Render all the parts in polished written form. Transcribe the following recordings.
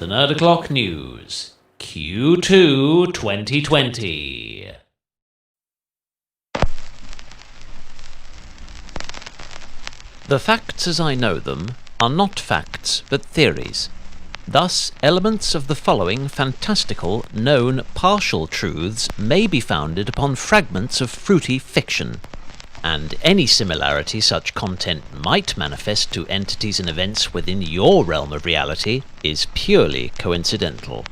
The Nerd O'Clock News, Q2 2020. The facts as I know them are not facts but theories. Thus, elements of the following fantastical, known partial truths may be founded upon fragments of fruity fiction, and any similarity such content might manifest to entities and events within your realm of reality is purely coincidental.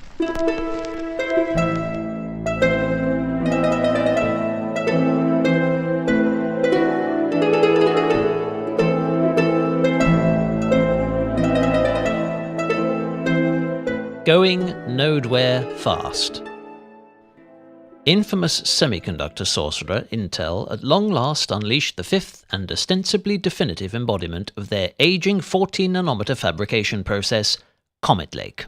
Going nowhere fast. Infamous semiconductor sorcerer Intel at long last unleashed the fifth and ostensibly definitive embodiment of their aging 14-nanometer fabrication process, Comet Lake.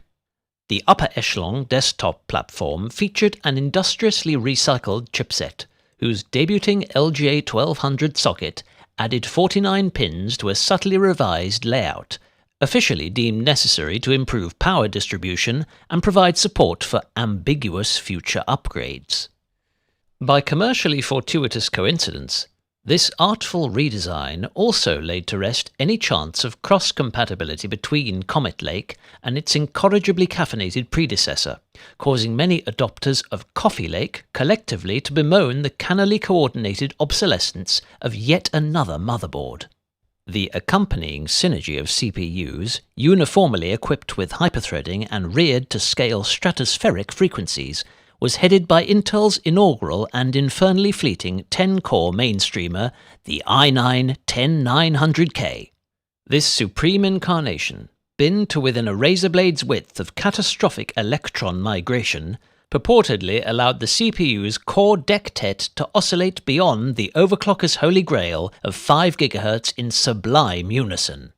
The upper echelon desktop platform featured an industriously recycled chipset, whose debuting LGA 1200 socket added 49 pins to a subtly revised layout, officially deemed necessary to improve power distribution and provide support for ambiguous future upgrades. By commercially fortuitous coincidence, this artful redesign also laid to rest any chance of cross-compatibility between Comet Lake and its incorrigibly caffeinated predecessor, causing many adopters of Coffee Lake collectively to bemoan the cannily coordinated obsolescence of yet another motherboard. The accompanying synergy of CPUs, uniformly equipped with hyperthreading and reared to scale stratospheric frequencies, was headed by Intel's inaugural and infernally fleeting 10-core mainstreamer, the i9-10900K. This supreme incarnation, binned to within a razor blade's width of catastrophic electron migration, purportedly allowed the CPU's core dectet to oscillate beyond the overclocker's holy grail of 5 GHz in sublime unison.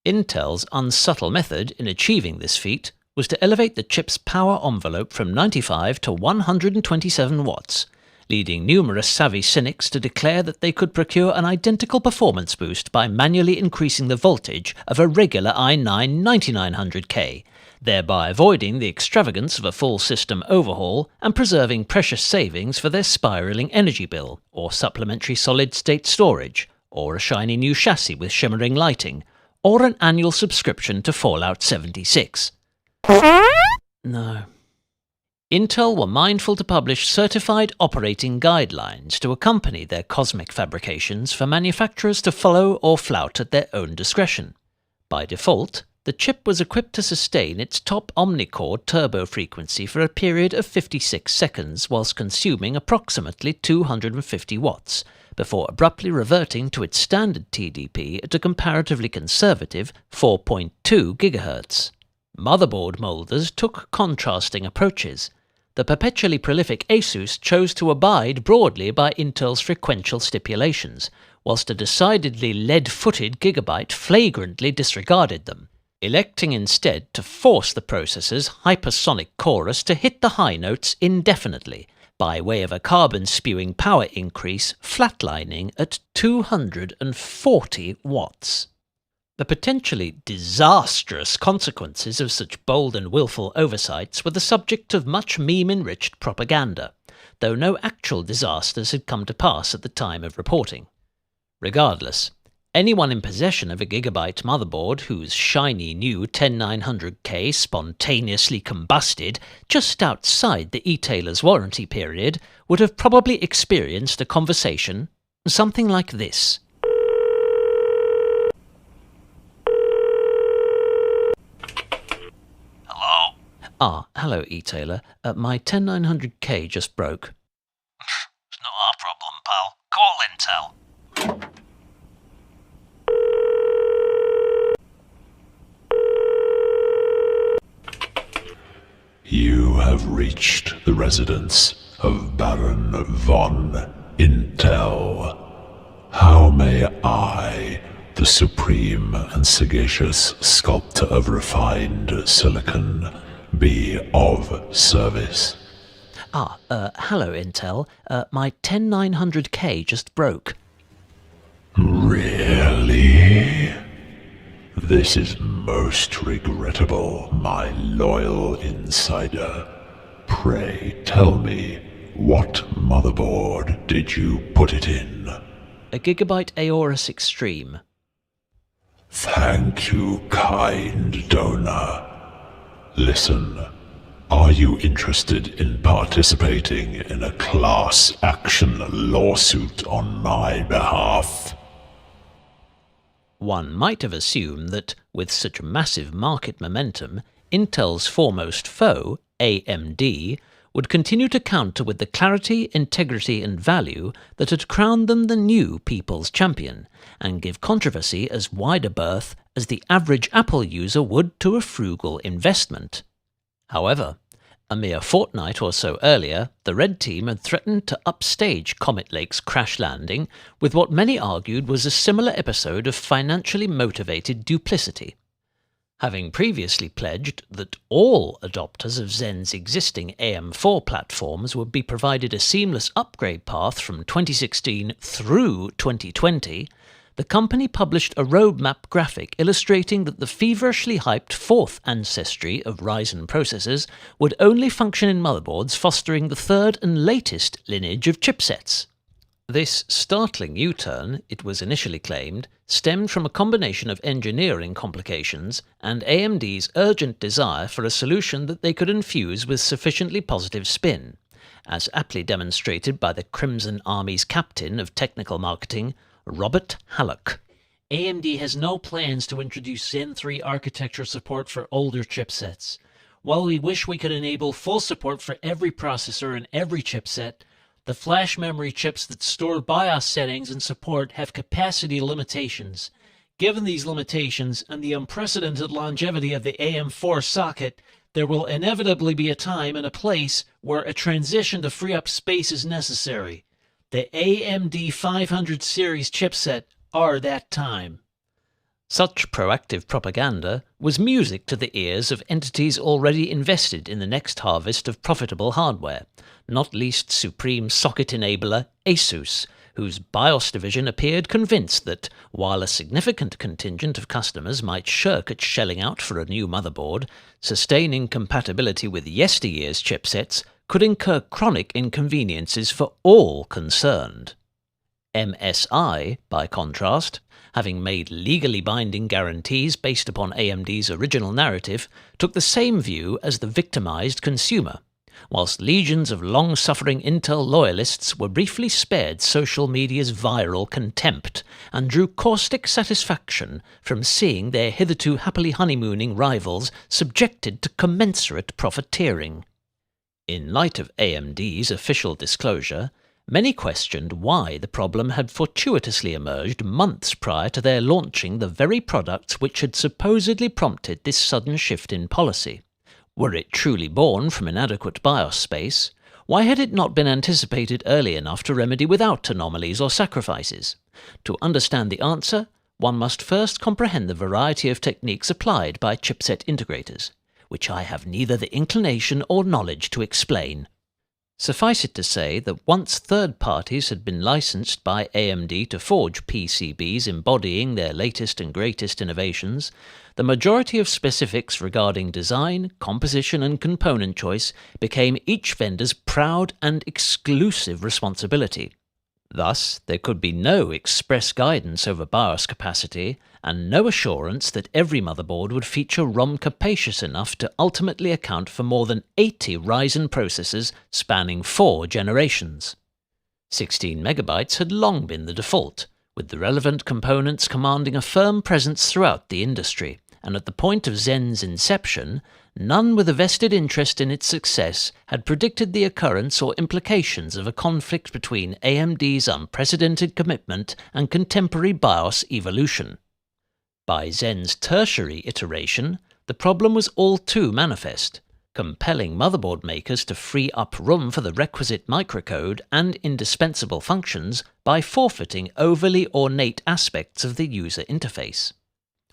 Intel's unsubtle method in achieving this feat was to elevate the chip's power envelope from 95 to 127 watts, leading numerous savvy cynics to declare that they could procure an identical performance boost by manually increasing the voltage of a regular i9-9900K, thereby avoiding the extravagance of a full system overhaul and preserving precious savings for their spiralling energy bill, or supplementary solid-state storage, or a shiny new chassis with shimmering lighting, or an annual subscription to Fallout 76. No. Intel were mindful to publish certified operating guidelines to accompany their cosmic fabrications for manufacturers to follow or flout at their own discretion. By default, the chip was equipped to sustain its top omni-core turbo frequency for a period of 56 seconds whilst consuming approximately 250 watts, before abruptly reverting to its standard TDP at a comparatively conservative 4.2 GHz. Motherboard moulders took contrasting approaches. The perpetually prolific Asus chose to abide broadly by Intel's frequential stipulations, whilst a decidedly lead-footed Gigabyte flagrantly disregarded them, electing instead to force the processor's hypersonic chorus to hit the high notes indefinitely, by way of a carbon-spewing power increase flatlining at 240 watts. The potentially disastrous consequences of such bold and willful oversights were the subject of much meme-enriched propaganda, though no actual disasters had come to pass at the time of reporting. Regardless, anyone in possession of a Gigabyte motherboard whose shiny new 10900K spontaneously combusted just outside the e-tailer's warranty period would have probably experienced a conversation something like this. Hello, e-tailer. My 10900K just broke. It's not our problem, pal. Call Intel. You have reached the residence of Baron von Intel. How may I, the supreme and sagacious sculptor of refined silicon, be of service? Hello, Intel. My 10900K just broke. Really? This is most regrettable, my loyal insider. Pray tell me, what motherboard did you put it in? A Gigabyte Aorus Extreme. Thank you, kind donor. Listen, are you interested in participating in a class action lawsuit on my behalf? One might have assumed that, with such massive market momentum, Intel's foremost foe, AMD, would continue to counter with the clarity, integrity and value that had crowned them the new people's champion, and give controversy as wide a berth as the average Apple user would to a frugal investment. However, a mere fortnight or so earlier, the Red Team had threatened to upstage Comet Lake's crash landing with what many argued was a similar episode of financially motivated duplicity. Having previously pledged that all adopters of Zen's existing AM4 platforms would be provided a seamless upgrade path from 2016 through 2020, the company published a roadmap graphic illustrating that the feverishly hyped fourth ancestry of Ryzen processors would only function in motherboards fostering the third and latest lineage of chipsets. This startling U-turn, it was initially claimed, stemmed from a combination of engineering complications and AMD's urgent desire for a solution that they could infuse with sufficiently positive spin, as aptly demonstrated by the Crimson Army's captain of technical marketing, Robert Hallock. AMD has no plans to introduce Zen 3 architecture support for older chipsets. While we wish we could enable full support for every processor and every chipset, the flash memory chips that store BIOS settings and support have capacity limitations. Given these limitations and the unprecedented longevity of the AM4 socket, there will inevitably be a time and a place where a transition to free up space is necessary. The AMD 500 series chipset are that time. Such proactive propaganda was music to the ears of entities already invested in the next harvest of profitable hardware, not least supreme socket enabler ASUS, whose BIOS division appeared convinced that, while a significant contingent of customers might shirk at shelling out for a new motherboard, sustaining compatibility with yesteryear's chipsets could incur chronic inconveniences for all concerned. MSI, by contrast, having made legally binding guarantees based upon AMD's original narrative, took the same view as the victimized consumer, whilst legions of long-suffering Intel loyalists were briefly spared social media's viral contempt and drew caustic satisfaction from seeing their hitherto happily honeymooning rivals subjected to commensurate profiteering. In light of AMD's official disclosure, many questioned why the problem had fortuitously emerged months prior to their launching the very products which had supposedly prompted this sudden shift in policy. Were it truly born from inadequate BIOS space? Why had it not been anticipated early enough to remedy without anomalies or sacrifices? To understand the answer, one must first comprehend the variety of techniques applied by chipset integrators, which I have neither the inclination or knowledge to explain. Suffice it to say that once third parties had been licensed by AMD to forge PCBs embodying their latest and greatest innovations, the majority of specifics regarding design, composition and component choice became each vendor's proud and exclusive responsibility. Thus, there could be no express guidance over BIOS capacity and no assurance that every motherboard would feature ROM capacious enough to ultimately account for more than 80 Ryzen processors spanning 4 generations. 16 MB had long been the default, with the relevant components commanding a firm presence throughout the industry, and at the point of Zen's inception, none with a vested interest in its success had predicted the occurrence or implications of a conflict between AMD's unprecedented commitment and contemporary BIOS evolution. By Zen's tertiary iteration, the problem was all too manifest, compelling motherboard makers to free up room for the requisite microcode and indispensable functions by forfeiting overly ornate aspects of the user interface.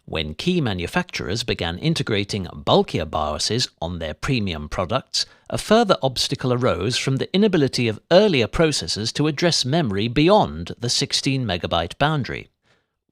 When key manufacturers began integrating bulkier BIOSes on their premium products, a further obstacle arose from the inability of earlier processors to address memory beyond the 16 MB boundary.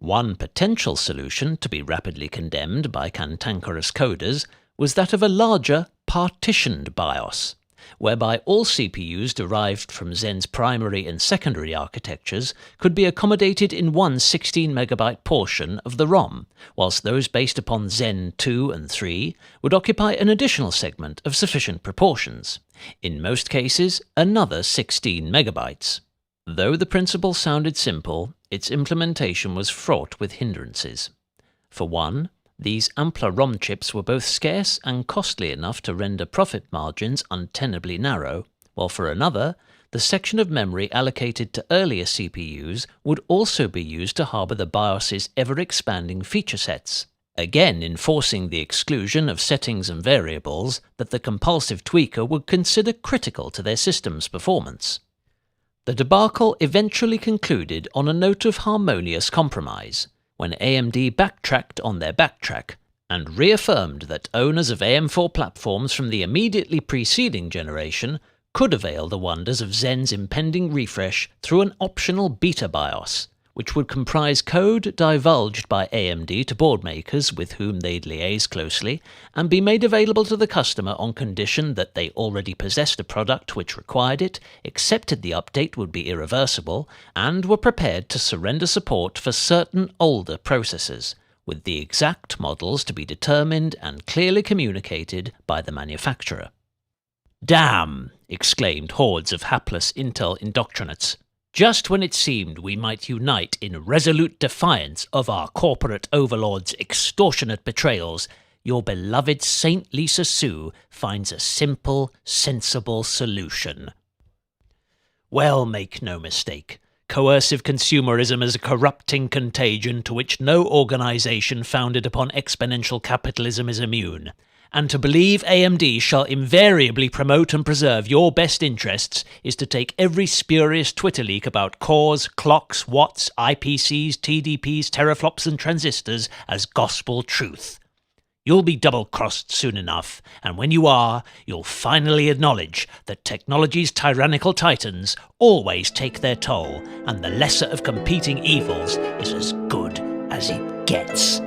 One potential solution to be rapidly condemned by cantankerous coders was that of a larger, partitioned BIOS, whereby all CPUs derived from Zen's primary and secondary architectures could be accommodated in one 16MB portion of the ROM, whilst those based upon Zen 2 and 3 would occupy an additional segment of sufficient proportions, in most cases another 16MB. Though the principle sounded simple, its implementation was fraught with hindrances. For one, these ampler ROM chips were both scarce and costly enough to render profit margins untenably narrow, while for another, the section of memory allocated to earlier CPUs would also be used to harbour the BIOS's ever-expanding feature sets, again enforcing the exclusion of settings and variables that the compulsive tweaker would consider critical to their system's performance. The debacle eventually concluded on a note of harmonious compromise, when AMD backtracked on their backtrack and reaffirmed that owners of AM4 platforms from the immediately preceding generation could avail the wonders of Zen's impending refresh through an optional beta BIOS, which would comprise code divulged by AMD to board makers with whom they'd liaise closely, and be made available to the customer on condition that they already possessed a product which required it, accepted the update would be irreversible, and were prepared to surrender support for certain older processors, with the exact models to be determined and clearly communicated by the manufacturer. "Damn!" exclaimed hordes of hapless Intel indoctrinates. "Just when it seemed we might unite in resolute defiance of our corporate overlords' extortionate betrayals, your beloved Saint Lisa Sue finds a simple, sensible solution." Well, make no mistake. Coercive consumerism is a corrupting contagion to which no organisation founded upon exponential capitalism is immune. And to believe AMD shall invariably promote and preserve your best interests is to take every spurious Twitter leak about cores, clocks, watts, IPCs, TDPs, teraflops and transistors as gospel truth. You'll be double-crossed soon enough, and when you are, you'll finally acknowledge that technology's tyrannical titans always take their toll, and the lesser of competing evils is as good as it gets.